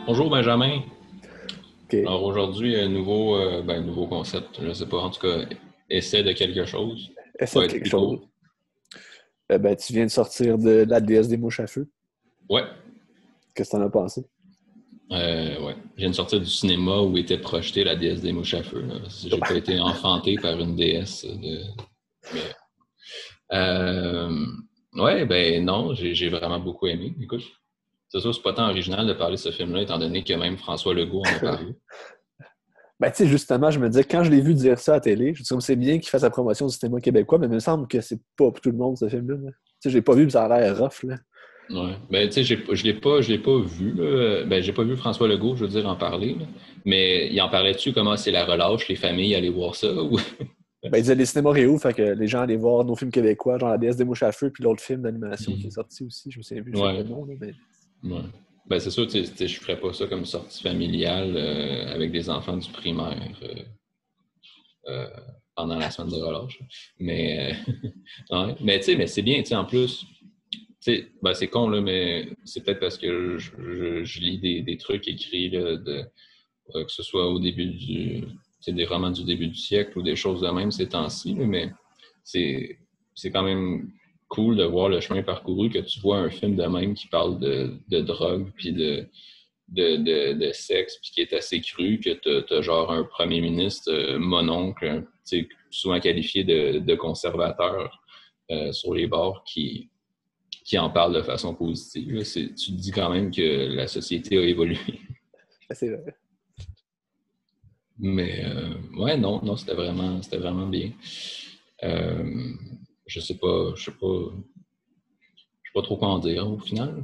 Bonjour Benjamin. OK. Alors aujourd'hui, un nouveau concept, je ne sais pas, en tout cas, essai de quelque chose. Ça Essaie va de être quelque plutôt. chose. Tu viens de sortir de la déesse des mouches à feu. Ouais, Qu'est-ce que t'en as pensé? ouais. Je viens de sortir du cinéma où était projetée la déesse des mouches à feu, là. J'ai pas été enfanté par une déesse mais euh, ouais, ben non, j'ai vraiment beaucoup aimé. Écoute, c'est sûr, c'est pas tant original de parler de ce film-là, étant donné que même François Legault en a parlé. Tu sais, justement, je me disais, quand je l'ai vu dire ça à la télé, je me suis comme c'est bien qu'il fasse la promotion du cinéma québécois, mais il me semble que c'est pas pour tout le monde, ce film-là. Tu sais, je l'ai pas vu, mais ça a l'air rough, là. Ouais. Ben, tu sais, je l'ai pas vu, là. Ben, j'ai pas vu François Legault, je veux dire, en parler, là. Mais il en parlait-tu, comment c'est la relâche, les familles allaient voir ça, ou... Il disait les cinémas réouvrent, fait que les gens allaient voir nos films québécois, genre La déesse des mouches à feu, puis l'autre film d'animation qui est Mhm. sorti aussi. Je me souviens plus c'est quoi Ouais, le nom, là, mais... ouais. Ben, c'est sûr, tu sais, je ferais pas ça comme sortie familiale avec des enfants du primaire euh, pendant la semaine de relâche. Mais, ouais. Mais tu sais, mais c'est bien, tu sais, en plus, tu sais, ben, c'est con, là, mais c'est peut-être parce que je lis des trucs écrits, là, que ce soit au début c'est des romans du début du siècle ou des choses de même ces temps-ci, là, mais c'est, c'est quand même cool de voir le chemin parcouru, que tu vois un film de même qui parle de drogue, puis de sexe, puis qui est assez cru, que t'as genre un premier ministre mononcle, souvent qualifié de conservateur sur les bords, qui en parle de façon positive. Là. Tu te dis quand même que la société a évolué. C'est vrai. Mais ouais, non, non, c'était vraiment bien. Euh, je sais pas trop quoi en dire au final.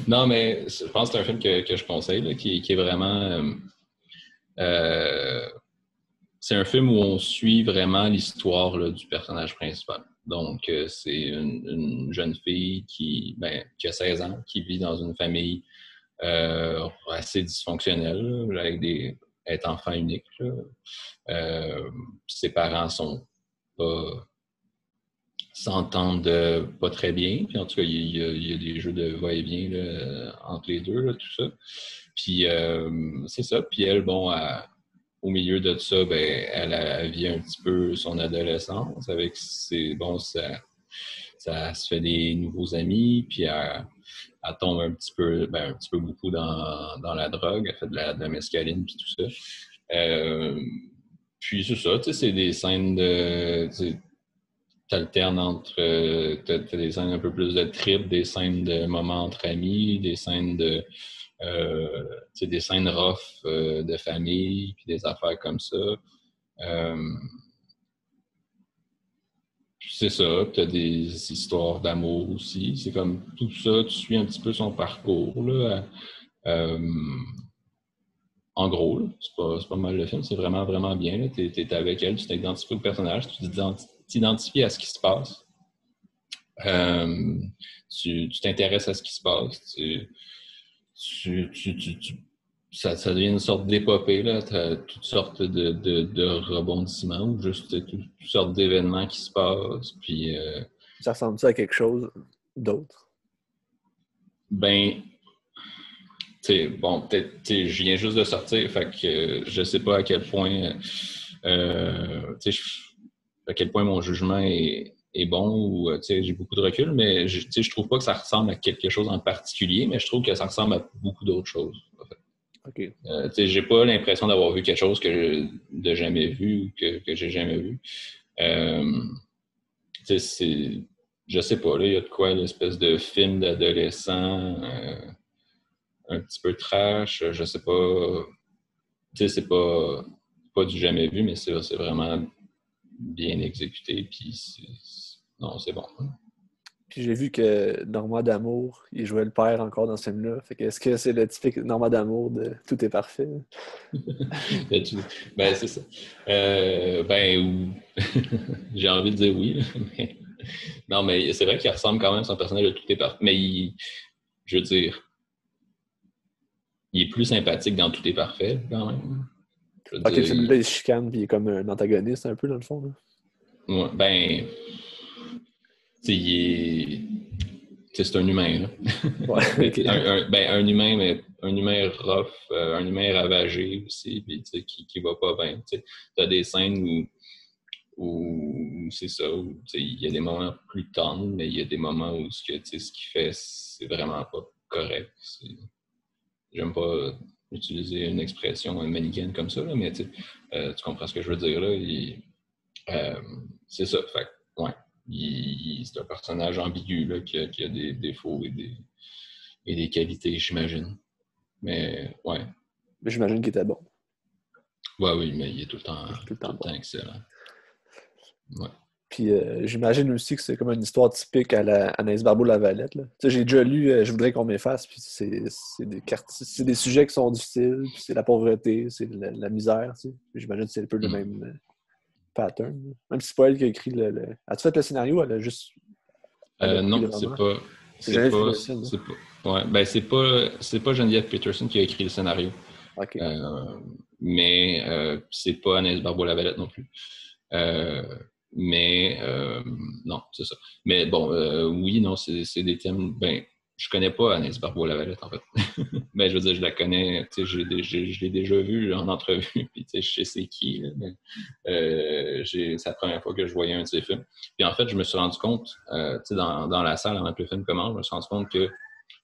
Non, mais je pense que c'est un film que je conseille, là, qui est vraiment. Euh, c'est un film où on suit vraiment l'histoire là, du personnage principal. Donc, c'est une jeune fille qui a 16 ans, qui vit dans une famille assez dysfonctionnelle, là, être enfant unique. Là. Ses parents pas, s'entendent pas très bien. Puis en tout cas, il y a des jeux de va-et-vient là, entre les deux, là, tout ça. Puis c'est ça. Puis elle, bon, au milieu de ça, ben, elle vit un petit peu son adolescence avec bon, ça se fait des nouveaux amis, puis elle tombe un petit peu beaucoup dans la drogue, elle fait de la mescaline, puis tout ça. Euh, Puis c'est ça, tu sais, c'est des scènes t'alternes entre, t'as des scènes un peu plus de trip, des scènes de moments entre amis, des scènes des scènes rough de famille, puis des affaires comme ça. Euh, Puis c'est ça, puis t'as des histoires d'amour aussi. C'est comme tout ça, tu suis un petit peu son parcours, là. Euh, En gros, là, c'est pas mal le film, c'est vraiment, vraiment bien. Là. T'es avec elle, tu t'identifies au personnage, tu t'identifies à ce qui se passe. Euh, tu t'intéresses à ce qui se passe. Tu- tu- tu- tu- ça devient une sorte d'épopée. Là. Tu as toutes sortes de rebondissements ou juste toutes sortes d'événements qui se passent. Puis, Ça ressemble-tu à quelque chose d'autre? ben, bon, peut-être, je viens juste de sortir, fait que je sais pas à quel point, à quel point mon jugement est bon ou, j'ai beaucoup de recul, mais je trouve pas que ça ressemble à quelque chose en particulier, mais je trouve que ça ressemble à beaucoup d'autres choses. En fait. OK. J'ai pas l'impression d'avoir vu quelque chose de jamais vu ou que j'ai jamais vu. Euh, je sais pas, là, il y a de quoi, l'espèce de film d'adolescent. Un petit peu trash, je sais pas. Tu sais, c'est pas du jamais vu, mais c'est vraiment bien exécuté. Puis non, c'est bon. Puis j'ai vu que Normand d'Amour, il jouait le père encore dans ce film-là. Fait que est-ce que c'est le typique Normand d'Amour de Tout est parfait? Ben, c'est ça. Ben, j'ai envie de dire oui, là, Non, mais c'est vrai qu'il ressemble quand même à son personnage de Tout est parfait. Mais je veux dire, il est plus sympathique dans Tout est parfait, quand même. Je veux Ok, dire, celui-là, il se chicane, puis il est comme un antagoniste, un peu, dans le fond. Là. ouais, ben, tu sais, c'est un humain, là. Ouais, Mais ok. un humain, mais un humain rough, un humain ravagé aussi, puis qui va pas bien. Tu as des scènes où c'est ça, où il y a des moments plus tendres, mais il y a des moments où ce qu'il fait, c'est vraiment pas correct. J'aime pas utiliser une expression manichéenne comme ça, là, mais tu comprends ce que je veux dire là. Euh, c'est ça. Fait ouais. C'est un personnage ambigu là, qui a des défauts et des qualités, j'imagine. Mais ouais. Mais j'imagine qu'il était bon. Ouais, oui, mais il est Il est tout le tout temps le bon. temps excellent. Ouais. Puis j'imagine aussi que c'est comme une histoire typique à la Anaïs Barbeau-Lavalette. Là. Tu sais, j'ai déjà lu Je voudrais qu'on m'efface, puis c'est des sujets qui sont difficiles, puis c'est la pauvreté, c'est la misère. Tu sais. J'imagine que c'est un peu le Mm. même pattern. Là. Même si c'est pas elle qui a écrit le. As-tu fait le scénario? Elle a écrit le Non, roman. C'est c'est Geneviève pas, Peterson. Là. c'est pas, ouais, ben c'est pas Geneviève Peterson qui a écrit le scénario. OK. Mais c'est pas Anaïs Barbeau-Lavalette non plus. Euh, mais non, c'est ça. Mais bon, oui, non, c'est des thèmes. Ben, je connais pas Anaïs Barbeau-Lavalette en fait. Ben, je veux dire, je la connais, tu sais, je l'ai déjà vue en entrevue, puis tu sais, je sais c'est qui. Là, mais, c'est la première fois que je voyais un de ses films. Puis en fait, je me suis rendu compte, tu sais, dans la salle avant que le film commence, je me suis rendu compte que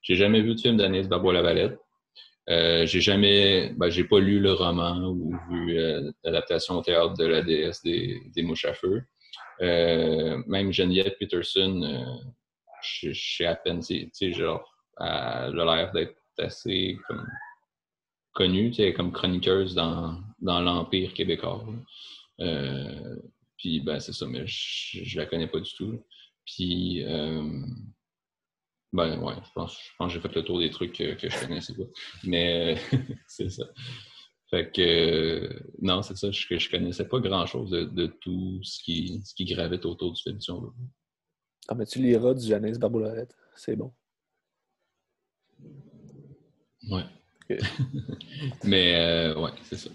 j'ai jamais vu de film d'Anaïs Barbeau-Lavalette. J'ai pas lu le roman ou vu l'adaptation au théâtre de la déesse des mouches à feu. Même Geneviève Peterson, je sais à peine, tu sais, genre, elle a l'air d'être assez comme, connue, tu sais, comme chroniqueuse dans l'Empire québécois. Puis, ben, c'est ça, mais je la connais pas du tout. Puis, ben ouais, je pense que j'ai fait le tour des trucs que je connaissais pas. Mais c'est ça. Fait que non, c'est ça, je connaissais pas grand-chose de tout ce qui gravite autour du film, si on veut. Ah, mais tu liras du Anaïs Barbeau-Lavalette. C'est bon. Ouais. OK. Mais ouais, c'est ça.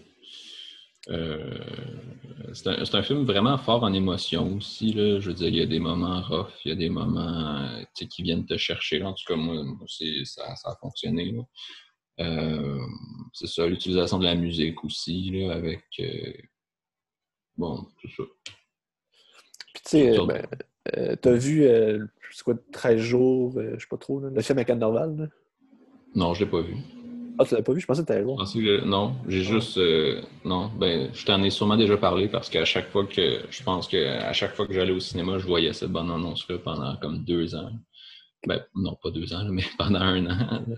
Euh, c'est un film vraiment fort en émotion aussi. Là. Je veux dire, il y a des moments rough, il y a des moments qui viennent te chercher. En tout cas, moi ça a fonctionné. Là. C'est ça, l'utilisation de la musique aussi, là, avec bon, tout ça. Puis tu Toutes sais, sortes ben, t'as vu, c'est quoi, 13 jours, je sais pas trop, là, le film avec Anne Dorval, là? Non, je l'ai pas vu. Ah, tu l'avais pas vu? Je pensais que t'allais le Je voir. pensais que non, j'ai Ah. juste non, ben je t'en ai sûrement déjà parlé parce qu'à chaque fois que je pense que à chaque fois que j'allais au cinéma, je voyais cette bande annonce-là pendant comme 2 ans. Ben non, pas 2 ans, là, mais pendant un an. Là.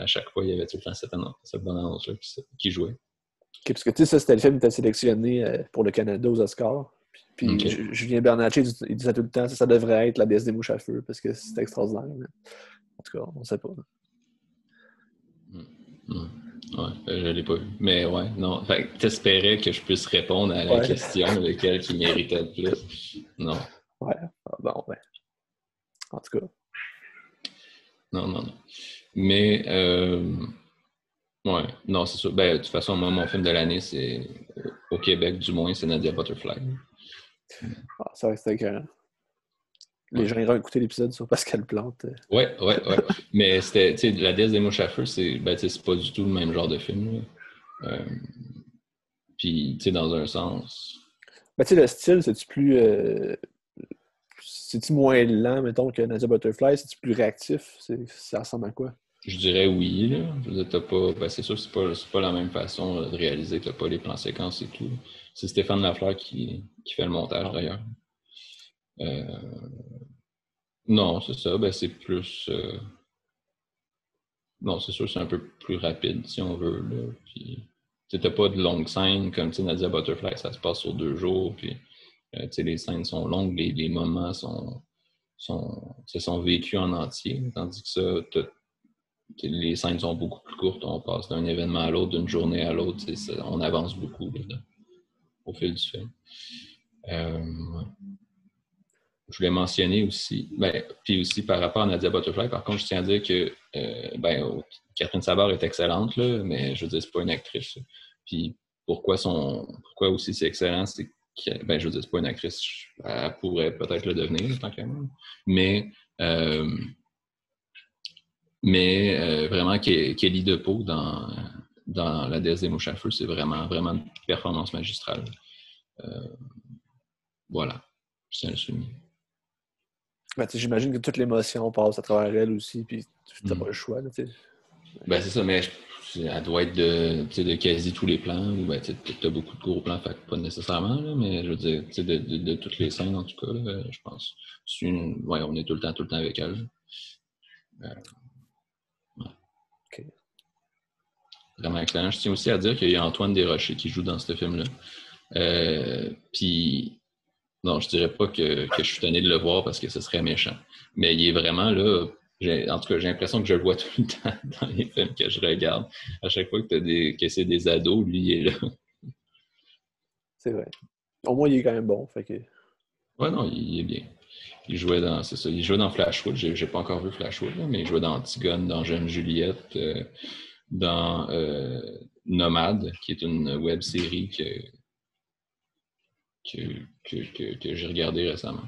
À chaque fois, il y avait tout le temps cette bande annonce-là qui jouait. OK, parce que tu sais, ça, c'était le film qui était sélectionné pour le Canada aux Oscars. Puis OK. Julien Bernatchez, il dit ça tout le temps, ça devrait être la déesse des mouches à feu, parce que c'est extraordinaire. Mais en tout cas, on sait pas. Mm. Mm. Ouais, je l'ai pas vu. Mais ouais, non. Fait que t'espérais que je puisse répondre à la Ouais, question lequel qui méritait le plus. Non. ouais. Ah, bon, ben, en tout cas. Non, non, non. Mais ouais, non, c'est sûr. Ben, de toute façon, moi, mon film de l'année, c'est au Québec, du moins, c'est Nadia Butterfly. Ah, ça reste écœurant. Les Ouais. gens iront écouter l'épisode sur Pascal Plante. Ouais, ouais, ouais. Mais c'était, tu sais, La déesse des mouches à feu, c'est pas du tout le même genre de film. Là. Euh, Puis, tu sais, dans un sens, Ben, tu sais, le style, c'est-tu moins lent, mettons, que Nadia Butterfly? C'est-tu plus réactif? Ça ressemble à quoi? je dirais oui, là. Je veux dire, t'as pas, ben, c'est sûr que c'est pas la même façon de réaliser, t'as pas les plans séquences et tout. C'est Stéphane Lafleur qui fait le montage, d'ailleurs. Euh, non, c'est ça, ben, c'est plus... non, c'est sûr que c'est un peu plus rapide, si on veut, là. Puis, tu sais, t'as pas de longues scènes, comme, tu sais, Nadia Butterfly, ça se passe sur 2 jours, puis, tu sais, les scènes sont longues, les moments sont vécus en entier, tandis que ça, les scènes sont beaucoup plus courtes. On passe d'un événement à l'autre, d'une journée à l'autre. On avance beaucoup là, au fil du film. Ouais. je voulais mentionner aussi, puis aussi par rapport à Nadia Butterfly, par contre, je tiens à dire que Catherine Savard est excellente, là, mais je veux dire, c'est pas une actrice. Puis pourquoi aussi c'est excellent, c'est que, je veux dire, c'est pas une actrice, elle pourrait peut-être le devenir, tant qu'à moi. Mais vraiment, Kelly DePau dans La déesse des mouches à feu, c'est vraiment, vraiment une performance magistrale. Voilà, je tiens à le souligner. J'imagine que toute l'émotion passe à travers elle aussi, puis t'as pas le choix. Là, c'est ça, mais elle doit être de quasi tous les plans, ou t'as beaucoup de gros plans, fait que pas nécessairement, là, mais je veux dire, de toutes les scènes, en tout cas, là, je pense. On est tout le temps avec elle. Okay. Vraiment excellent. Je tiens aussi à dire qu'il y a Antoine Desrochers qui joue dans ce film-là. Puis, non, je dirais pas que je suis tanné de le voir parce que ce serait méchant. Mais il est vraiment là. En tout cas, j'ai l'impression que je le vois tout le temps dans les films que je regarde. À chaque fois que c'est des ados, lui, il est là. C'est vrai. Au moins, il est quand même bon. Fait que... Ouais, non, il est bien. Il jouait dans Flashwood. J'ai pas encore vu Flashwood, là, mais il jouait dans Antigone, dans Jeune Juliette, dans Nomade, qui est une web série que j'ai regardée récemment.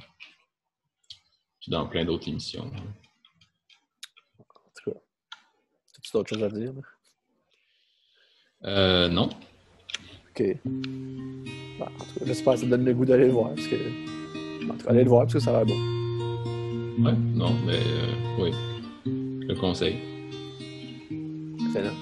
Puis dans plein d'autres émissions. En tout cas, as-tu d'autres choses à dire? Non. OK. En tout cas, j'espère que ça te donne le goût d'aller le voir. Parce que... En tout cas, allez le voir parce que ça va être bon. Ouais, non, mais oui. Je le conseille. Excellent.